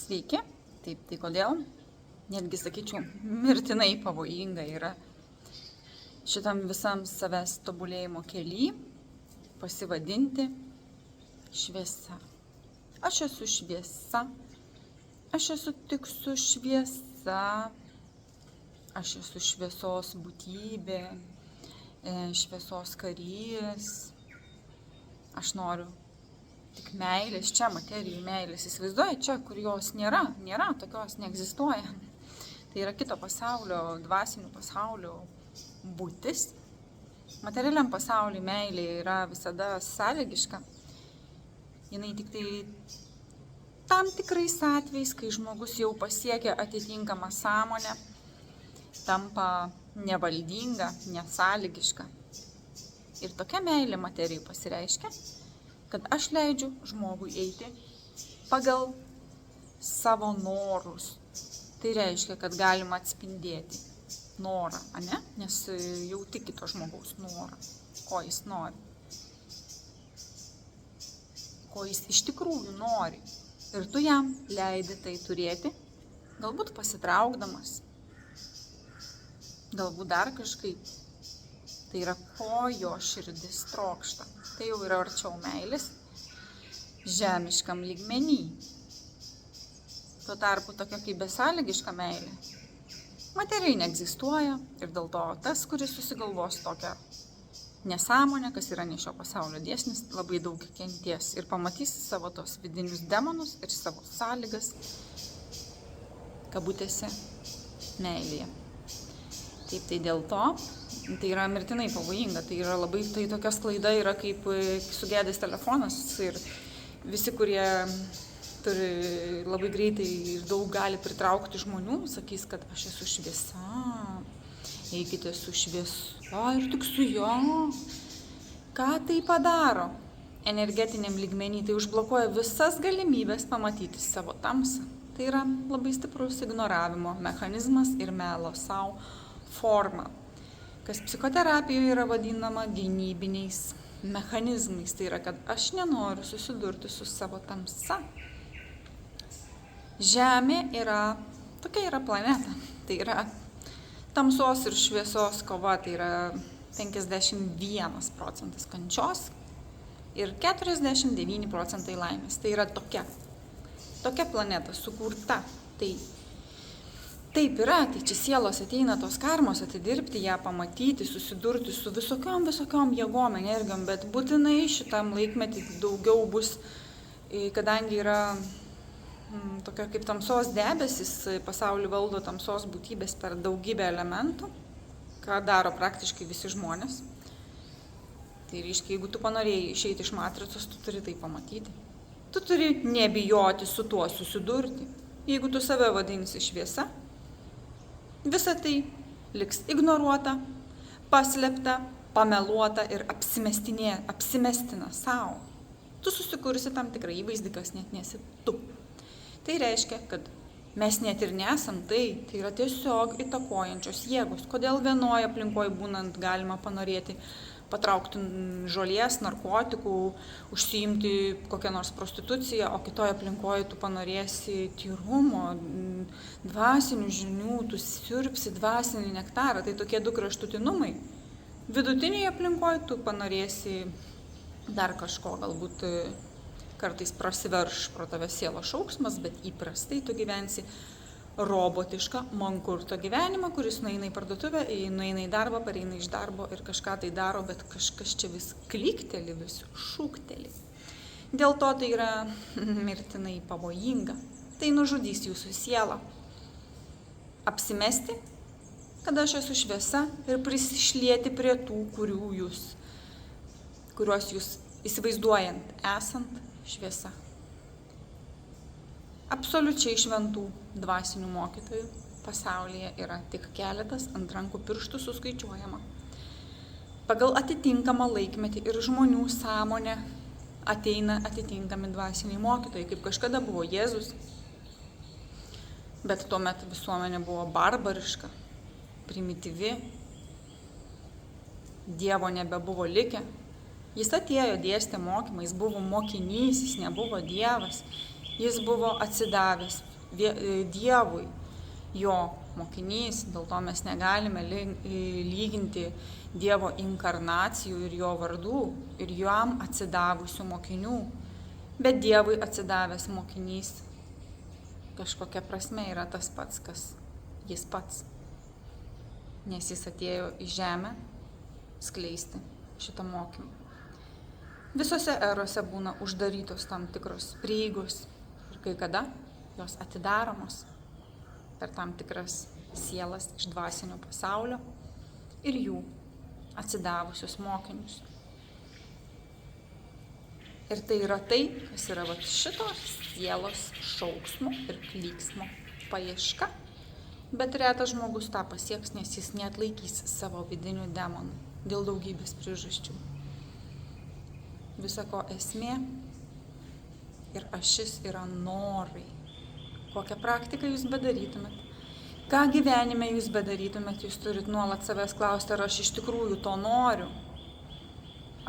Sveiki. Taip, tai kodėl? Netgi sakyčiau, mirtinai pavojinga yra šitam visam savęs tobulėjimo kely pasivadinti šviesa. Aš esu šviesa, aš esu tik su šviesa, aš esu šviesos būtybė, šviesos karys, aš noriu tik meilės, čia materijai meilės, įsivaizduoji, čia, kur jos nėra, tokios, neegzistuoja. Tai yra kito pasaulio, dvasinių pasaulio būtis. Materialiam pasauliui meilė yra visada sąlygiška. Jinai tik tai tam tikrais atvejais, kai žmogus jau pasiekia atitinkamą sąmonę, tampa nevaldinga, nesąlygiška. Ir tokia meilė materijai pasireiškia, kad aš leidžiu žmogui eiti pagal savo norus. Tai reiškia, kad galima atspindėti norą, ane? Nes jauti kito žmogaus norą, ko jis nori. Ko jis iš tikrųjų nori. Ir tu jam leidi tai turėti, galbūt pasitraukdamas, galbūt dar kažkaip. Tai yra, ko jo širdis trokšta. Tai jau yra arčiau meilės žemiškam lygmenį. Tuo tarpu tokia kaip besąlygiška meilė materijai neegzistuoja ir dėl to tas, kuris susigalvos tokią nesąmonę, kas yra ne šio pasaulio dėsnis, labai daug kenties ir pamatys savo tos vidinius demonus ir savo sąlygas, kabutėse, meilėje. Taip, tai dėl to tai yra mirtinai pavojinga, tai yra labai, tai tokia sklaida yra kaip sugedęs telefonas ir visi, kurie turi labai greitai ir daug gali pritraukti žmonių, sakys, kad aš esu šviesa, eikite su šviesa ir tik su jo. Ką tai padaro? Energetiniam lygmenį tai užblokuoja visas galimybės pamatyti savo tamsą. Tai yra labai stiprus ignoravimo mechanizmas ir melo savo forma, kas psichoterapijoje yra vadinama gynybiniais mechanizmais. Tai yra, kad aš nenoriu susidurti su savo tamsa. Žemė yra, tokia yra planeta. Tai yra tamsos ir šviesos kova, tai yra 51% kančios ir 49% laimės. Tai yra tokia planeta sukurta. Tai taip yra, tai čia sielos ateina tos karmos atidirbti, ją pamatyti, susidurti su visokiom jėgom, energijom, bet būtinai šitam laikmetį daugiau bus, kadangi yra tokia kaip tamsos debesis, pasaulį valdo tamsos būtybės per daugybę elementų, ką daro praktiškai visi žmonės. Tai reiškia, jeigu tu panorėjai išeiti iš matricos, tu turi tai pamatyti. Tu turi nebijoti su tuo susidurti. Jeigu tu save vadinsi šviesa, visa tai liks ignoruota, paslėpta, pameluota ir apsimestina savo. Tu susikursi tam tikrą įvaizdį, kas net nesi tu. Tai reiškia, kad mes net ir nesam tai yra tiesiog įtakojančios jėgos. Kodėl vienoje aplinkoje būnant galima panorėti patraukti žolės, narkotikų, užsiimti kokią nors prostituciją, o kitoje aplinkoje tu panorėsi tyrumo, dvasinių žinių, tu siurbsi dvasinį nektarą. Tai tokie du kraštutinumai. Vidutinėje aplinkoje tu panorėsi dar kažko, galbūt kartais prasiverš pro tave sielos šauksmas, bet įprastai tu gyvensi robotišką mankurto gyvenimą, kuris nueina į parduotuvę, nueina į darbą, pareina iš darbo ir kažką tai daro, bet kažkas čia vis klykteli, vis šūkteli. Dėl to tai yra mirtinai pavojinga. Tai nužudys jūsų sielą. Apsimesti, kad aš esu šviesa ir prisišlieti prie tų, kuriuos jūs įsivaizduojant esant šviesa. Absoliučiai šventų dvasinių mokytojų pasaulyje yra tik keletas, ant rankų pirštų suskaičiuojama. Pagal atitinkamą laikmetį ir žmonių sąmonę ateina atitinkami dvasiniai mokytojai, kaip kažkada buvo Jėzus. Bet tuomet visuomenė buvo barbariška, primityvi, Dievo nebebuvo likę. Jis atėjo, dėstė mokymą, jis buvo mokinys, jis nebuvo Dievas. Jis buvo atsidavęs Dievui jo mokinys, dėl to mes negalime lyginti Dievo inkarnacijų ir jo vardų ir jam atsidavusių mokinių. Bet Dievui atsidavęs mokinys kažkokia prasme yra tas pats, kas jis pats. Nes jis atėjo į žemę skleisti šitą mokymą. Visose erose būna uždarytos tam tikros prieigos ir kai kada jos atidaromos per tam tikras sielas iš dvasinio pasaulio ir jų atsidavusius mokinius. Ir tai yra tai, kas yra šitos sielos šauksmo ir klyksmo paieška. Bet retas žmogus tą pasieks, nes jis neatlaikys savo vidinių demonų dėl daugybės priežasčių. Visa ko esmė ir ašis yra norai. Kokią praktiką jūs bedarytumėt, ką gyvenime jūs bedarytumėt, jūs turit nuolat savęs klausti, ar aš iš tikrųjų to noriu.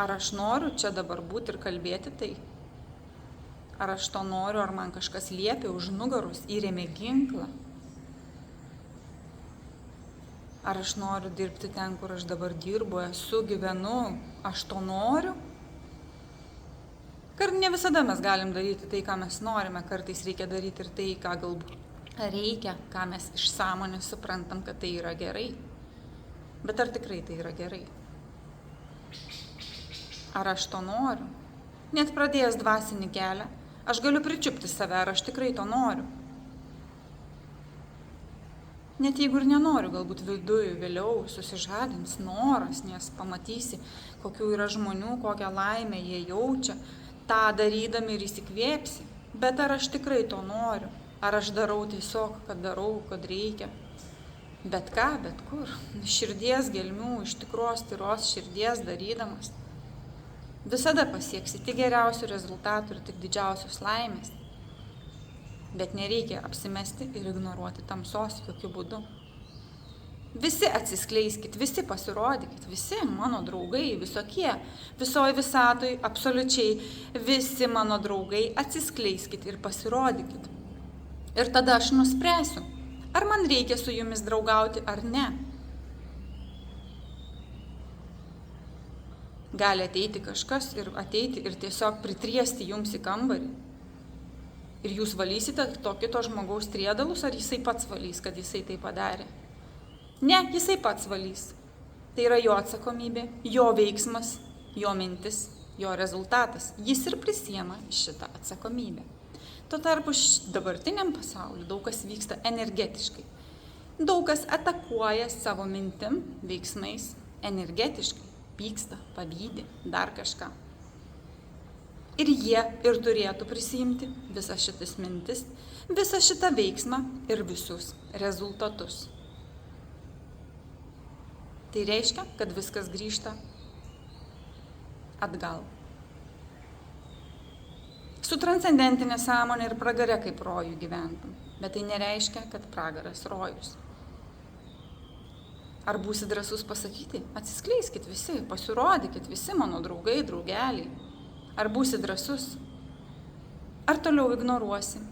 Ar aš noriu čia dabar būti ir kalbėti tai? Ar aš to noriu, ar man kažkas liepia už nugaros, įrėmė ginklą? Ar aš noriu dirbti ten, kur aš dabar dirbu, esu, gyvenu, aš to noriu? Ne visada mes galim daryti tai, ką mes norime, kartais reikia daryti ir tai, ką galbūt reikia, ką mes iš sąmonės suprantam, kad tai yra gerai. Bet ar tikrai tai yra gerai? Ar aš to noriu? Net pradėjęs dvasinį kelią, aš galiu pričiupti save, ar aš tikrai to noriu. Net jeigu ir nenoriu, galbūt viduje vėliau susižadins noras, nes pamatysi, kokių yra žmonių, kokią laimę jie jaučia, tą darydami ir įsikvėpsi. Bet ar aš tikrai to noriu? Ar aš darau tiesiog, kad reikia? Bet ką, bet kur? Širdies gelmių, iš tikros tyros širdies darydamas. Visada pasieksi tik geriausių rezultatų ir tik didžiausios laimės. Bet nereikia apsimesti ir ignoruoti tamsos jokių būdų. Visi atsiskleiskit, visi pasirodykit, visi mano draugai, visokie, visoje visatoj, absoliučiai visi mano draugai, atsiskleiskit ir pasirodykit. Ir tada aš nuspręsiu, ar man reikia su jumis draugauti ar ne. Gali ateiti kažkas ir tiesiog pritriesti jums į kambarį. Ir jūs valysite to kito žmogaus triedalus, ar jisai pats valys, kad jisai tai padarė? Ne, jisai pats valys. Tai yra jo atsakomybė, jo veiksmas, jo mintis, jo rezultatas. Jis ir prisiema šitą atsakomybę. Tuo tarpu dabartiniam pasauliu daug kas vyksta energetiškai. Daug kas atakuoja savo mintim, veiksmais energetiškai. Pyksta, pavydi, dar kažką. Ir jie ir turėtų prisiimti visas šitas mintis, visą šitą veiksmą ir visus rezultatus. Tai reiškia, kad viskas grįžta atgal. Su transcendentinė sąmonė ir pragare kaip rojų gyventum, bet tai nereiškia, kad pragaras rojus. Ar būsi drąsus pasakyti? Atsiskleiskit visi, pasirodykit visi mano draugai, draugeliai. Ar būsi drąsus? Ar toliau ignoruosi?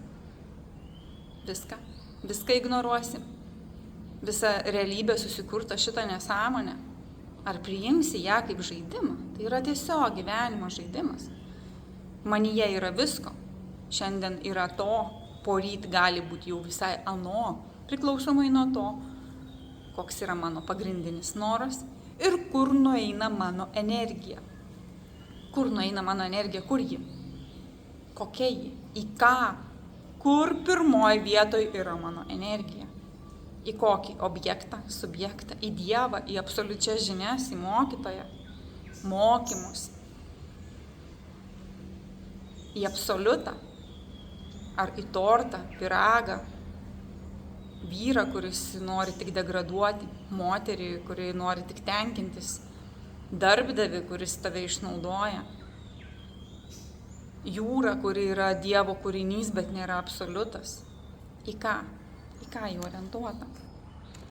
Viską ignoruosi. Visą realybę susikurtą šitą nesąmonę. Ar priimsi ją kaip žaidimą? Tai yra tiesiog gyvenimo žaidimas. Manyje yra visko. Šiandien yra to, poryt gali būti jau visai ano, priklausomai nuo to, koks yra mano pagrindinis noras ir kur nueina mano energija. Kur nueina mano energija, kur ji? Kokia ji? Į ką? Kur pirmoji vietoj yra mano energija? Į kokį objektą, subjektą, į Dievą, į absoliučias žinias, į mokytoją, mokymus, į absoliutą, ar į tortą, pyragą, vyrą, kuris nori tik degraduoti, moterį, kuri nori tik tenkintis, darbdavį, kuris tave išnaudoja, jūrą, kuri yra Dievo kūrinys, bet nėra absoliutas. Į ką? Į ką jį orientuota?